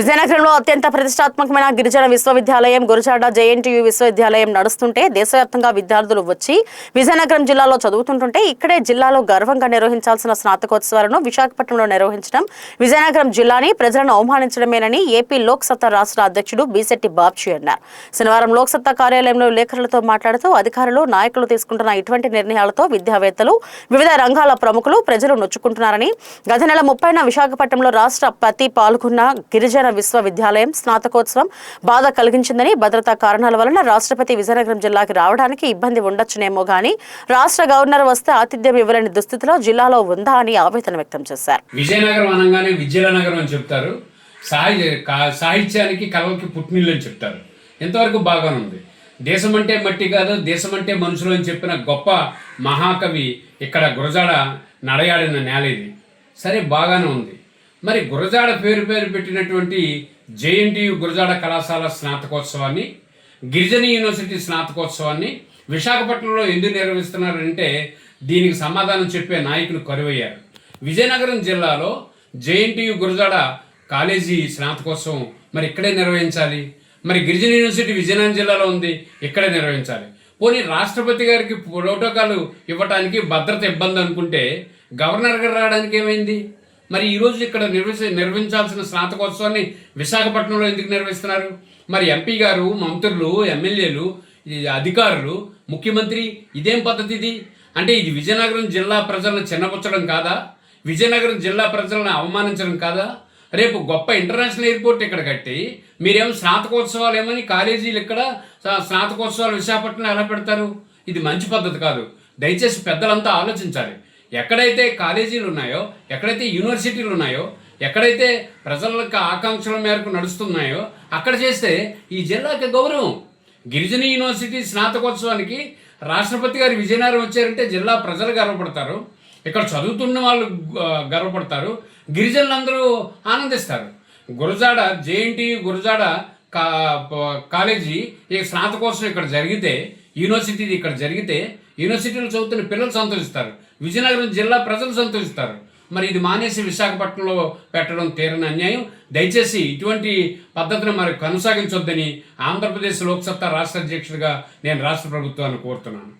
విజయనగరంలో అత్యంత ప్రతిష్టాత్మకమైన గిరిజన విశ్వవిద్యాలయం గురజాడ జేఎన్టీయూ విశ్వవిద్యాలయం నడుస్తుంటే దేశవ్యాప్తంగా విద్యార్థులు వచ్చి విజయనగరం జిల్లాలో చదువుతుంటుంటే ఇక్కడే జిల్లాలో గర్వంగా నిర్వహించాల్సిన స్నాతకోత్సవాలను విశాఖపట్నంలో నిర్వహించడం విజయనగరం జిల్లాని ప్రజలను అవమానించడమేనని ఏపీ లోక్ సత్తా రాష్ట్ర అధ్యక్షుడు బీశెట్టి బాబ్జీ అన్నారు. శనివారం లోక్ సత్తా కార్యాలయంలో విలేకరులతో మాట్లాడుతూ అధికారులు నాయకులు తీసుకుంటున్న ఇటువంటి నిర్ణయాలతో విద్యావేత్తలు వివిధ రంగాల ప్రముఖులు ప్రజలు నొచ్చుకుంటున్నారని గత నెల 30న విశాఖపట్నంలో రాష్ట్రపతి పాల్గొన్న గిరిజన విశ్వవిద్యాలయం స్నాతకోత్సవం బాధ కలిగించిందని, భద్రతా కారణాల వలన రాష్ట్రపతి విజయనగరం జిల్లాకి రావడానికి ఇబ్బంది ఉండొచ్చునేమో గానీ రాష్ట్ర గవర్నర్ వస్తే ఆతిథ్యం ఇవ్వలేని దుస్థితిలో జిల్లాలో ఉందా అని ఆవేదన వ్యక్తం చేశారు. విజయనగరం అనగానే విద్యలనగరం అని చెప్తారు, సాహిత్యానికి కళలకి పుట్టినిల్లు అని చెప్తారు. ఎంతవరకు బాగానే ఉంది. దేశం అంటే మట్టి కాదు, దేశం అంటే మనుషులు అని చెప్పిన గొప్ప మహాకవి ఇక్కడ గురజాడ నడయాడిన నేల ఇది. సరే, బాగానే ఉంది. మరి గురజాడ పేరు పెట్టినటువంటి జేఎన్టీయూ గురజాడ కళాశాల స్నాతకోత్సవాన్ని, గిరిజన యూనివర్సిటీ స్నాతకోత్సవాన్ని విశాఖపట్నంలో ఎందుకు నిర్వహిస్తున్నారంటే దీనికి సమాధానం చెప్పే నాయకులు కరువయ్యారు. విజయనగరం జిల్లాలో జేఎన్టీయూ గురజాడ కాలేజీ స్నాతకోత్సవం మరి ఇక్కడే నిర్వహించాలి. మరి గిరిజన యూనివర్సిటీ విజయనగరం జిల్లాలో ఉంది, ఇక్కడే నిర్వహించాలి. పోనీ రాష్ట్రపతి గారికి ప్రోటోకాల్ ఇవ్వటానికి భద్రత ఇబ్బంది అనుకుంటే గవర్నర్ గారు రావడానికి ఏమైంది? మరి ఈరోజు ఇక్కడ నిర్వహించాల్సిన స్నాతకోత్సవాన్ని విశాఖపట్నంలో ఎందుకు నిర్వహిస్తున్నారు? మరి ఎంపీ గారు, మంత్రులు, ఎమ్మెల్యేలు, అధికారులు, ముఖ్యమంత్రి ఇదేం పద్ధతి ఇది? అంటే ఇది విజయనగరం జిల్లా ప్రజలను చిన్నపుచ్చడం కాదా? విజయనగరం జిల్లా ప్రజలను అవమానించడం కాదా? రేపు గొప్ప ఇంటర్నేషనల్ ఎయిర్పోర్ట్ ఇక్కడ కట్టి మీరేమో స్నాతకోత్సవాలు ఏమని కాలేజీలు ఇక్కడ స్నాతకోత్సవాలు విశాఖపట్నం ఎలా పెడతారు? ఇది మంచి పద్ధతి కాదు. దయచేసి పెద్దలంతా ఆలోచించాలి. ఎక్కడైతే కాలేజీలు ఉన్నాయో, ఎక్కడైతే యూనివర్సిటీలు ఉన్నాయో, ఎక్కడైతే ప్రజలకు ఆకాంక్షల మేరకు నడుస్తున్నాయో అక్కడ చేస్తే ఈ జిల్లాకి గౌరవం. గిరిజన యూనివర్సిటీ స్నాతకోత్సవానికి రాష్ట్రపతి గారు విజయనగరం వచ్చారంటే జిల్లా ప్రజలు గర్వపడతారు, ఇక్కడ చదువుతున్న వాళ్ళు గర్వపడతారు, గిరిజనులందరూ ఆనందిస్తారు. గురజాడ జేఎన్టీయూ గురజాడ కాలేజీ ఈ స్నాతకోత్సవం ఇక్కడ జరిగితే, యూనివర్సిటీది ఇక్కడ జరిగితే యూనివర్సిటీలో చదువుతున్న పిల్లలు సంతోషిస్తారు, విజయనగరం జిల్లా ప్రజలు సంతోషిస్తారు. మరి ఇది మానేసి విశాఖపట్నంలో పెట్టడం తీరని అన్యాయం. దయచేసి ఇటువంటి పద్ధతిని మరి కొనసాగించొద్దని ఆంధ్రప్రదేశ్ లోక్ సత్తా రాష్ట్ర అధ్యక్షుడిగా నేను రాష్ట్ర ప్రభుత్వాన్ని కోరుతున్నాను.